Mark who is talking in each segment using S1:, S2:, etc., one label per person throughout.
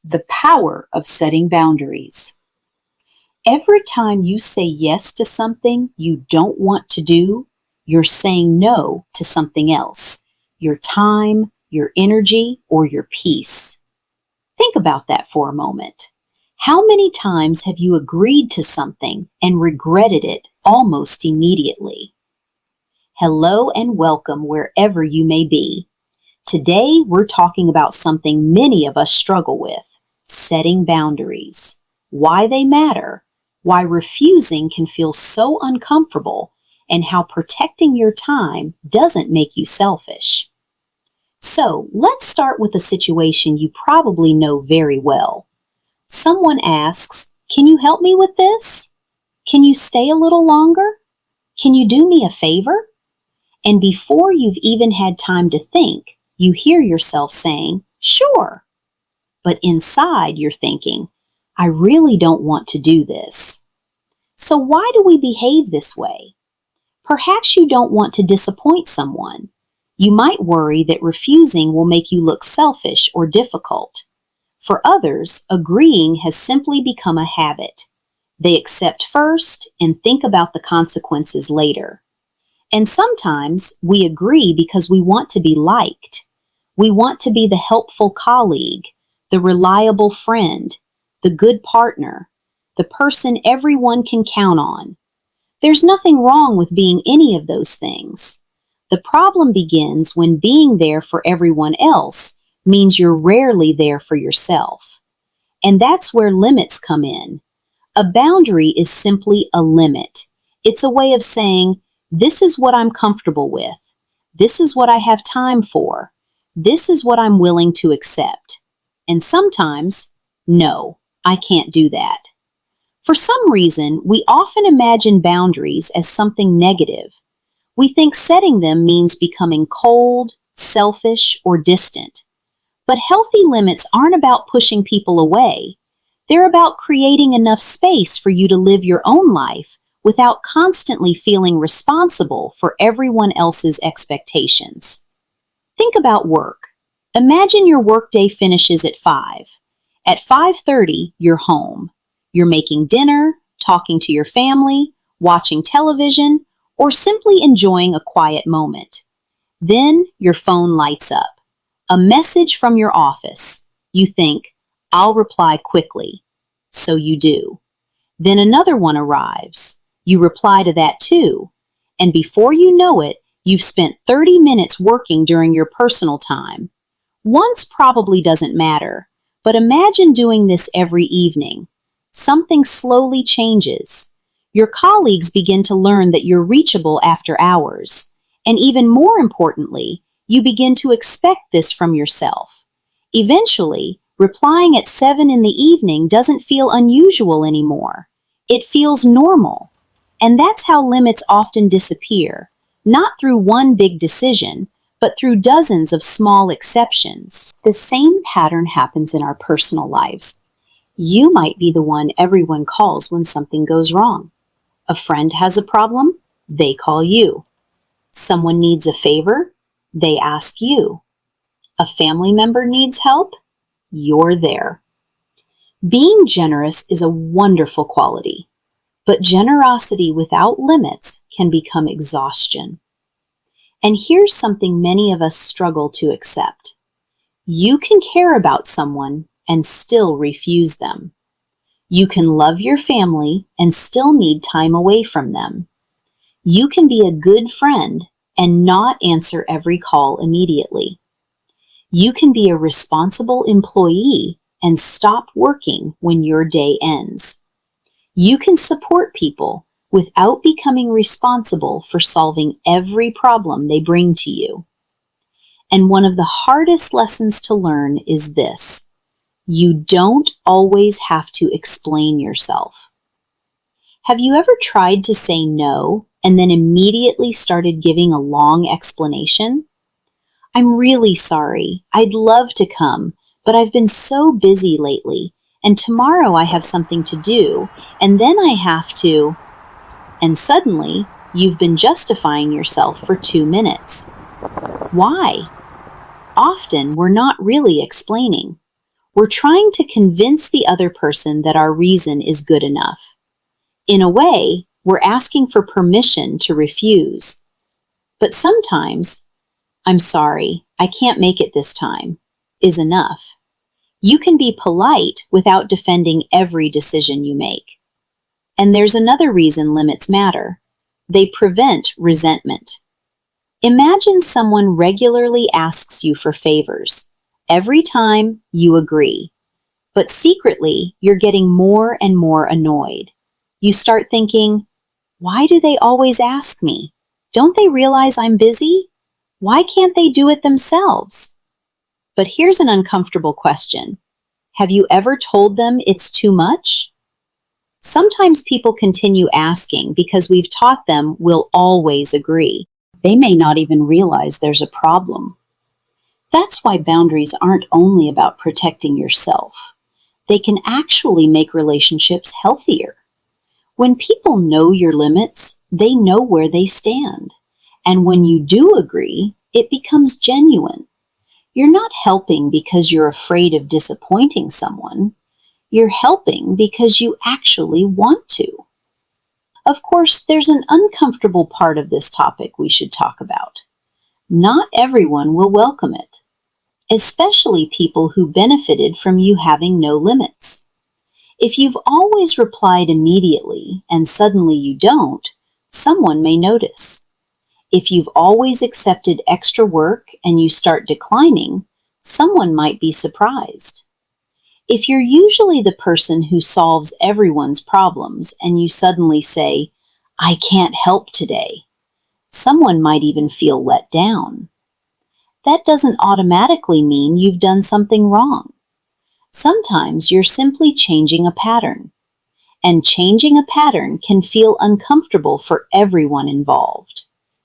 S1: The power of setting boundaries. Every time you say yes to something you don't want to do, you're saying no to something else, your time, your energy, or your peace. Think about that for a moment. How many times have you agreed to something and regretted it almost immediately? Hello and welcome wherever you may be. Today we're talking about something many of us struggle with, setting boundaries. Why they matter, why refusing can feel so uncomfortable, and how protecting your time doesn't make you selfish. So let's start with a situation you probably know very well. Someone asks, "Can you help me with this? Can you stay a little longer? Can you do me a favor?" And before you've even had time to think, you hear yourself saying, "Sure." But inside you're thinking, "I really don't want to do this." So why do we behave this way? Perhaps you don't want to disappoint someone. You might worry that refusing will make you look selfish or difficult. For others, agreeing has simply become a habit. They accept first and think about the consequences later. And sometimes we agree because we want to be liked. We want to be the helpful colleague, the reliable friend, the good partner, the person everyone can count on. There's nothing wrong with being any of those things. The problem begins when being there for everyone else means you're rarely there for yourself. And that's where limits come in. A boundary is simply a limit. It's a way of saying, this is what I'm comfortable with. This is what I have time for. This is what I'm willing to accept. And sometimes, no, I can't do that. For some reason, we often imagine boundaries as something negative. We think setting them means becoming cold, selfish, or distant. But healthy limits aren't about pushing people away. They're about creating enough space for you to live your own life without constantly feeling responsible for everyone else's expectations. Think about work. Imagine your workday finishes at 5. At 5:30, you're home. You're making dinner, talking to your family, watching television, or simply enjoying a quiet moment. Then your phone lights up. A message from your office. You think, "I'll reply quickly." So you do. Then another one arrives. You reply to that too. And before you know it, you've spent 30 minutes working during your personal time. Once probably doesn't matter, but imagine doing this every evening. Something slowly changes. Your colleagues begin to learn that you're reachable after hours. And even more importantly, you begin to expect this from yourself. Eventually, replying at 7 in the evening doesn't feel unusual anymore. It feels normal. And that's how limits often disappear, not through one big decision, but through dozens of small exceptions. The same pattern happens in our personal lives. You might be the one everyone calls when something goes wrong. A friend has a problem, they call you. Someone needs a favor, they ask you. A family member needs help, you're there. Being generous is a wonderful quality, but generosity without limits can become exhaustion. And here's something many of us struggle to accept. You can care about someone and still refuse them. You can love your family and still need time away from them. You can be a good friend and not answer every call immediately. You can be a responsible employee and stop working when your day ends. You can support people without becoming responsible for solving every problem they bring to you. And one of the hardest lessons to learn is this: you don't always have to explain yourself. Have you ever tried to say no and then immediately started giving a long explanation? "I'm really sorry. I'd love to come, but I've been so busy lately, and tomorrow I have something to do, and then I have to..." And suddenly, you've been justifying yourself for 2 minutes. Why? Often, we're not really explaining. We're trying to convince the other person that our reason is good enough. In a way, we're asking for permission to refuse. But sometimes, "I'm sorry, I can't make it this time," is enough. You can be polite without defending every decision you make. And there's another reason limits matter. They prevent resentment. Imagine someone regularly asks you for favors. Every time you agree. But secretly, you're getting more and more annoyed. You start thinking, "Why do they always ask me? Don't they realize I'm busy? Why can't they do it themselves?" But here's an uncomfortable question. Have you ever told them it's too much? Sometimes people continue asking because we've taught them we'll always agree. They may not even realize there's a problem. That's why boundaries aren't only about protecting yourself. They can actually make relationships healthier. When people know your limits, they know where they stand. And when you do agree, it becomes genuine. You're not helping because you're afraid of disappointing someone. You're helping because you actually want to. Of course, there's an uncomfortable part of this topic we should talk about. Not everyone will welcome it, especially people who benefited from you having no limits. If you've always replied immediately and suddenly you don't, someone may notice. If you've always accepted extra work and you start declining, someone might be surprised. If you're usually the person who solves everyone's problems and you suddenly say, "I can't help today," someone might even feel let down. That doesn't automatically mean you've done something wrong. Sometimes you're simply changing a pattern. And changing a pattern can feel uncomfortable for everyone involved,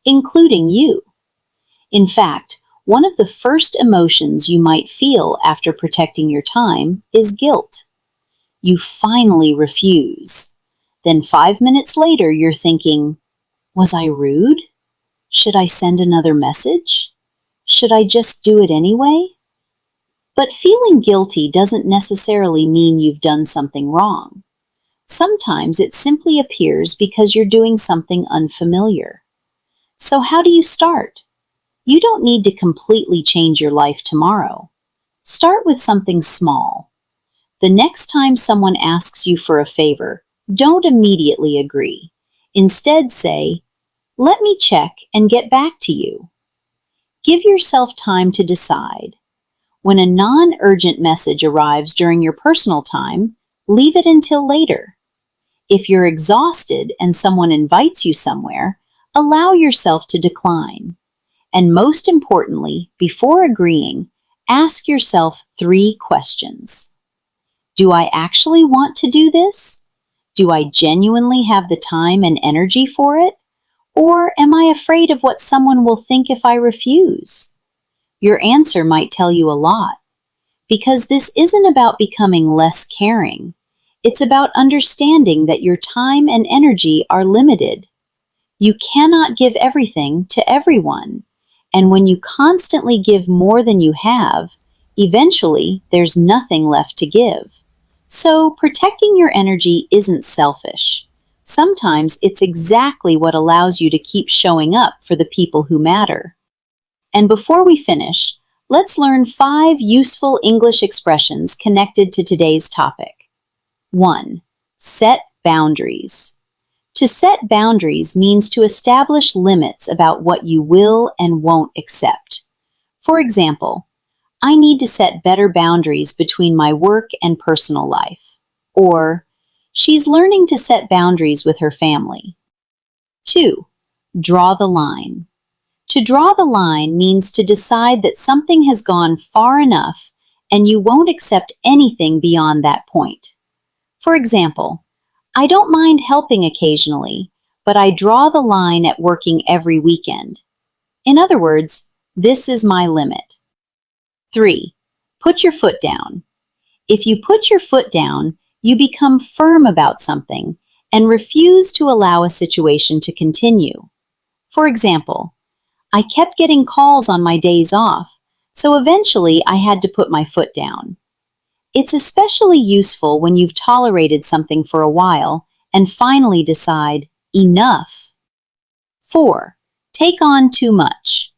S1: including you. In fact, one of the first emotions you might feel after protecting your time is guilt. You finally refuse. Then 5 minutes later, you're thinking, "Was I rude? Should I send another message? Should I just do it anyway?" But feeling guilty doesn't necessarily mean you've done something wrong. Sometimes it simply appears because you're doing something unfamiliar. So how do you start? You don't need to completely change your life tomorrow. Start with something small. The next time someone asks you for a favor, don't immediately agree. Instead say, "Let me check and get back to you." Give yourself time to decide. When a non-urgent message arrives during your personal time, leave it until later. If you're exhausted and someone invites you somewhere, allow yourself to decline. And most importantly, before agreeing, ask yourself 3 questions. Do I actually want to do this? Do I genuinely have the time and energy for it? Or am I afraid of what someone will think if I refuse? Your answer might tell you a lot, because this isn't about becoming less caring. It's about understanding that your time and energy are limited. You cannot give everything to everyone. And when you constantly give more than you have, eventually there's nothing left to give. So protecting your energy isn't selfish. Sometimes it's exactly what allows you to keep showing up for the people who matter. And before we finish, let's learn 5 useful English expressions connected to today's topic. 1. Set boundaries. To set boundaries means to establish limits about what you will and won't accept. For example, I need to set better boundaries between my work and personal life. Or, she's learning to set boundaries with her family. 2. Draw the line. To draw the line means to decide that something has gone far enough and you won't accept anything beyond that point. For example, I don't mind helping occasionally, but I draw the line at working every weekend. In other words, this is my limit. 3. Put your foot down. If you put your foot down, you become firm about something and refuse to allow a situation to continue. For example, I kept getting calls on my days off, so eventually I had to put my foot down. It's especially useful when you've tolerated something for a while and finally decide, enough. 4. Take on too much.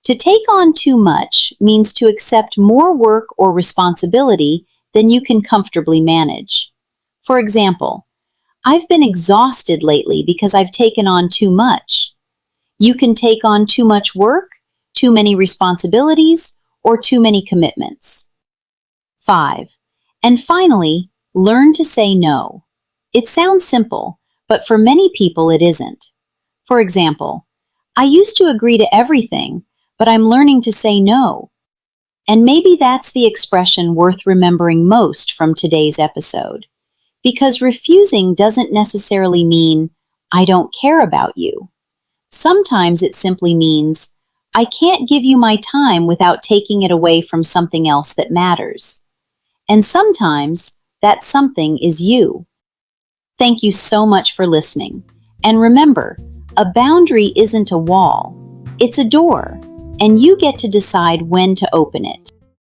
S1: To take on too much means to accept more work or responsibility than you can comfortably manage. For example, I've been exhausted lately because I've taken on too much. You can take on too much work, too many responsibilities, or too many commitments. 5. And finally, learn to say no. It sounds simple, but for many people it isn't. For example, I used to agree to everything, but I'm learning to say no. And maybe that's the expression worth remembering most from today's episode. Because refusing doesn't necessarily mean, I don't care about you. Sometimes it simply means, I can't give you my time without taking it away from something else that matters. And sometimes that something is you. Thank you so much for listening. And remember, a boundary isn't a wall. It's a door, and you get to decide when to open it.